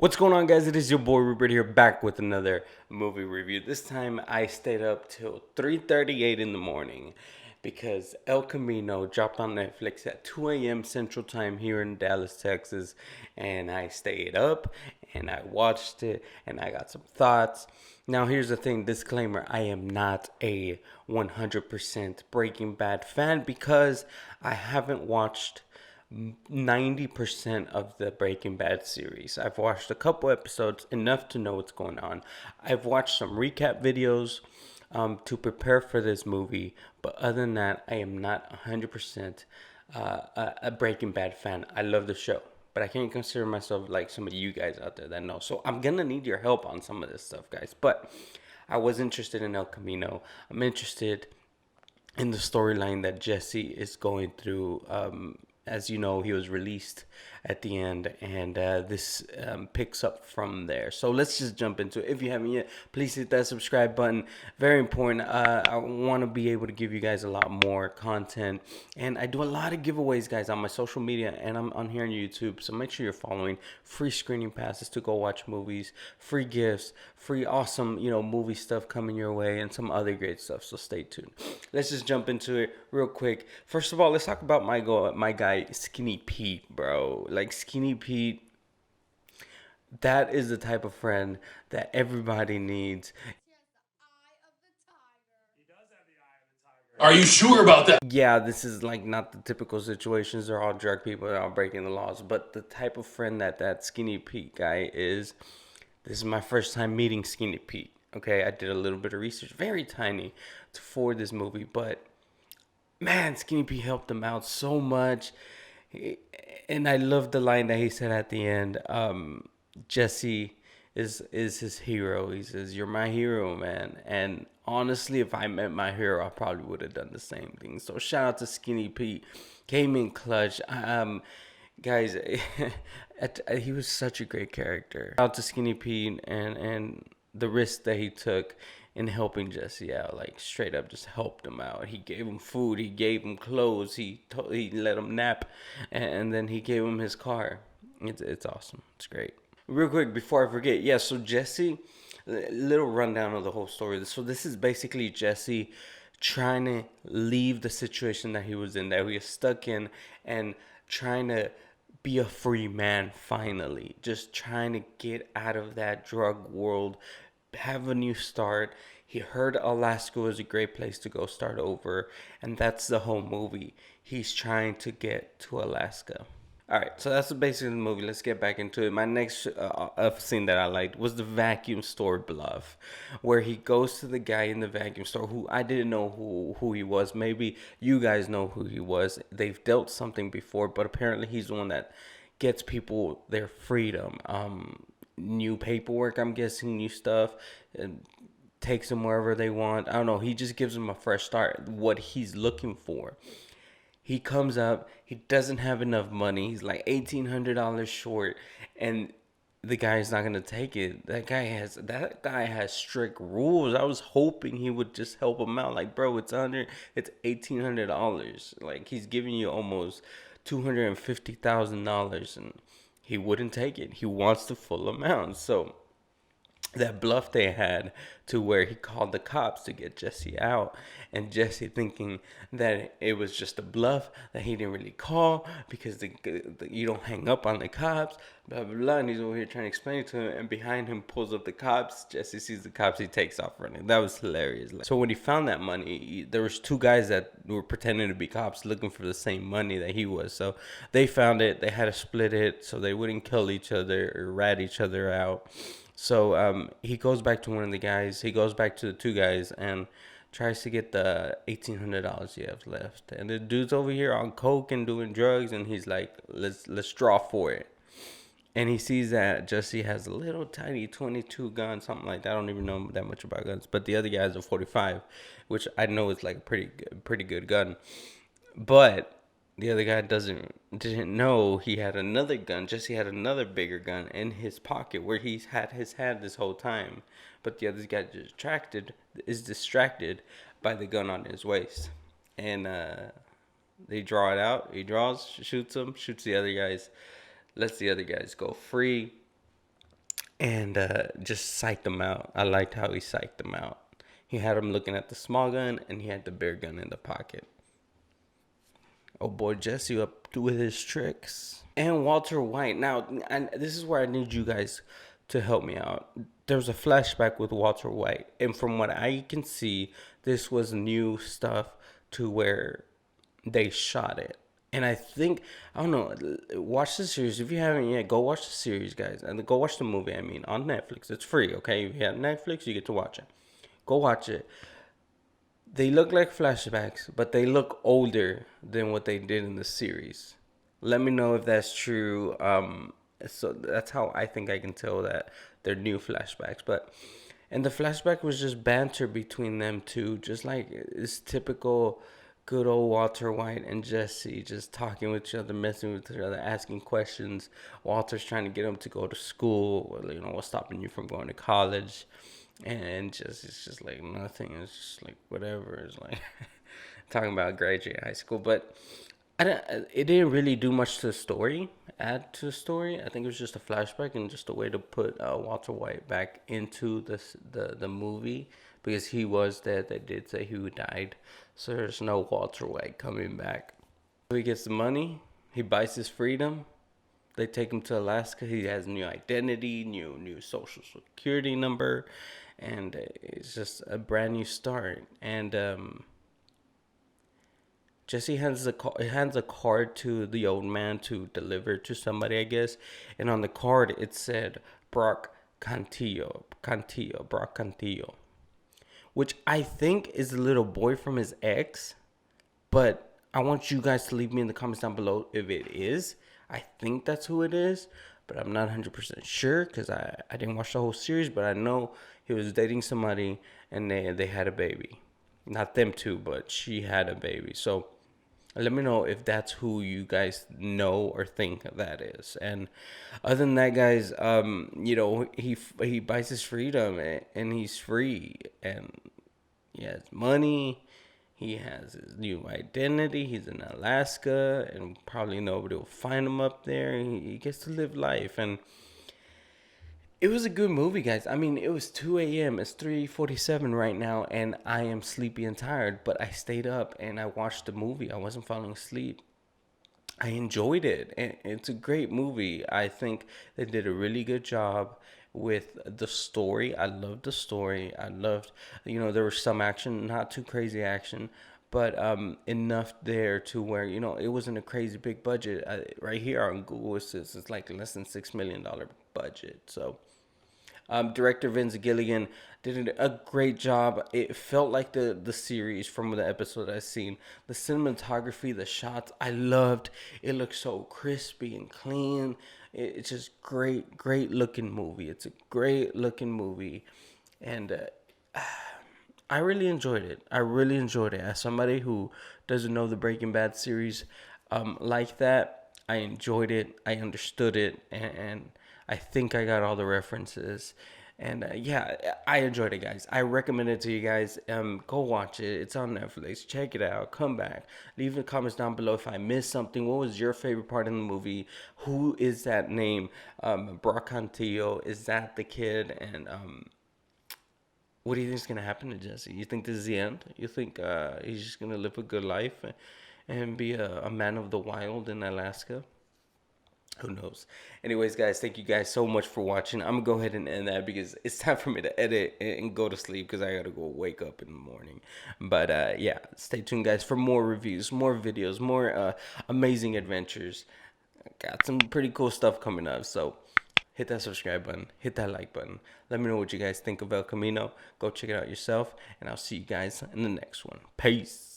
What's going on, guys? It is your boy Rupert here, back with another movie review. This time I stayed up till 3:38 in the morning because El Camino dropped on Netflix at 2 a.m. Central Time here in Dallas, Texas, and I stayed up and I watched it and I got some thoughts. Now, here's the thing, disclaimer, I am not a 100% Breaking Bad fan because I haven't watched 90% of the Breaking Bad series. I've watched a couple episodes, enough to know what's going on. I've watched some recap videos to prepare for this movie, but other than that, I am not 100% a Breaking Bad fan. I love the show, but I can't consider myself like some of you guys out there that know. So I'm gonna need your help on some of this stuff, guys. But I was interested in El Camino. I'm interested in the storyline that Jesse is going through. As you know, he was released at the end, and this picks up from there. So let's just jump into it. If you haven't yet, please hit that subscribe button. Very important. I want to be able to give you guys a lot more content, and I do a lot of giveaways, guys, on my social media, and I'm on here on YouTube. So make sure you're following. Free screening passes to go watch movies, free gifts, free awesome movie stuff coming your way, and some other great stuff. So stay tuned. Let's just jump into it real quick. First of all, let's talk about my guy Skinny Pete, bro. Like, Skinny Pete, that is the type of friend that everybody needs. Are you sure about that? Yeah, this is like not the typical situations. They're all drug people, they're all breaking the laws. But the type of friend that Skinny Pete guy is, this is my first time meeting Skinny Pete. Okay, I did a little bit of research, very tiny, for this movie, but man, Skinny Pete helped him out so much. And I love the line that he said at the end. Jesse is his hero. He says, "You're my hero, man." And honestly, if I met my hero, I probably would have done the same thing. So shout out to Skinny Pete, came in clutch. Guys, he was such a great character. Shout out to Skinny Pete and the risk that he took in helping Jesse out. Like, straight up just helped him out. He gave him food, he gave him clothes, he let him nap, and then he gave him his car. It's awesome. It's great. Real quick before I forget, yeah, so Jesse, little rundown of the whole story. So this is basically Jesse trying to leave the situation that he was in, that he was stuck in, and trying to be a free man finally. Just trying to get out of that drug world, have a new start. He heard Alaska was a great place to go start over, and that's the whole movie. He's trying to get to Alaska. All right, so that's the basic of the movie. Let's get back into it. My next scene that I liked was the vacuum store bluff, where he goes to the guy in the vacuum store who I didn't know who he was. Maybe you guys know who he was. They've dealt something before, but apparently he's the one that gets people their freedom. New paperwork, I'm guessing, new stuff, and takes them wherever they want. I don't know. He just gives them a fresh start. What he's looking for. He comes up, he doesn't have enough money. He's like $1,800 short, and the guy's not gonna take it. That guy has strict rules. I was hoping he would just help him out. Like, bro, it's $1,800. Like, he's giving you almost $250,000, and he wouldn't take it. He wants the full amount. So that bluff they had, to where he called the cops to get Jesse out, and Jesse, thinking that it was just a bluff, that he didn't really call because you don't hang up on the cops, blah blah blah. And he's over here trying to explain it to him, and behind him pulls up the cops. Jesse sees the cops, he takes off running. That was hilarious. So when he found that money, there was two guys that were pretending to be cops looking for the same money that he was. So they found it, they had to split it so they wouldn't kill each other or rat each other out. So he goes back to one of the guys. He goes back to the two guys and tries to get the $1,800 he has left. And the dude's over here on coke and doing drugs, and he's like, "Let's draw for it." And he sees that Jesse has a little tiny 22 gun, something like that. I don't even know that much about guns, but the other guy has a 45, which I know is like a pretty good gun. But the other guy didn't know he had another gun. Jesse had another bigger gun in his pocket where he's had his hand this whole time. But the other guy is distracted by the gun on his waist. And they draw it out. He draws, shoots him, shoots the other guys, lets the other guys go free. and just psyched him out. I liked how he psyched him out. He had him looking at the small gun, and he had the big gun in the pocket. Oh boy, Jesse up with his tricks. And Walter White. Now, and this is where I need you guys to help me out. There's a flashback with Walter White, and from what I can see, this was new stuff to where they shot it. And I think, I don't know, watch the series. If you haven't yet, go watch the series, guys. And go watch the movie, I mean, on Netflix. It's free, okay? If you have Netflix, you get to watch it. Go watch it. They look like flashbacks, but they look older than what they did in the series. Let me know if that's true. So that's how I think I can tell that they're new flashbacks. But and the flashback was just banter between them two, just like it's typical good old Walter White and Jesse just talking with each other, messing with each other, asking questions. Walter's trying to get him to go to school. You know, what's stopping you from going to college? And just it's just like nothing. It's just like whatever. It's like talking about graduate high school, but it didn't really do much to the story. Add to the story. I think it was just a flashback and just a way to put Walter White back into the movie because he was dead. They did say he died, so there's no Walter White coming back. So he gets the money. He buys his freedom. They take him to Alaska. He has new identity, new social security number, and it's just a brand new start. And Jesse hands a card to the old man to deliver to somebody, I guess. And on the card it said Brock Brock Cantillo, which I think is the little boy from his ex. But I want you guys to leave me in the comments down below if it is. I think that's who it is, but I'm not 100% sure because I didn't watch the whole series, but I know he was dating somebody and they had a baby. Not them two, but she had a baby. So let me know if that's who you guys know or think that is. And other than that, guys, you know, he buys his freedom and he's free and he has money. He has his new identity. He's in Alaska, and probably nobody will find him up there. He gets to live life, and it was a good movie, guys. I mean, it was 2 a.m. It's 3:47 right now, and I am sleepy and tired. But I stayed up and I watched the movie. I wasn't falling asleep. I enjoyed it. And it's a great movie. I think they did a really good job with the story. I loved the story. I loved, you know, there was some action, not too crazy action, but enough there to where, you know, it wasn't a crazy big budget. Right here on Google it says it's like less than $6 million budget. So director Vince Gilligan did a great job. It felt like the series from the episode I've seen. The cinematography, the shots, I loved. It looked so crispy and clean. It's just great looking movie. It's a great looking movie, and I really enjoyed it. I really enjoyed it. As somebody who doesn't know the Breaking Bad series like that, I enjoyed it. I understood it, and I think I got all the references. And yeah, I enjoyed it, guys. I recommend it to you guys. Go watch it. It's on Netflix. Check it out. Come back. Leave the comments down below if I missed something. What was your favorite part in the movie? Who is that name? Brock Cantillo. Is that the kid? And what do you think is gonna happen to Jesse? You think this is the end? You think he's just gonna live a good life and be a man of the wild in Alaska? Who knows? Anyways, guys, thank you guys so much for watching. I'm gonna go ahead and end that because it's time for me to edit and go to sleep because I gotta go wake up in the morning. But yeah, stay tuned, guys, for more reviews, more videos, more amazing adventures. Got some pretty cool stuff coming up. So hit that subscribe button, hit that like button. Let me know what you guys think of El Camino. Go check it out yourself, and I'll see you guys in the next one. Peace.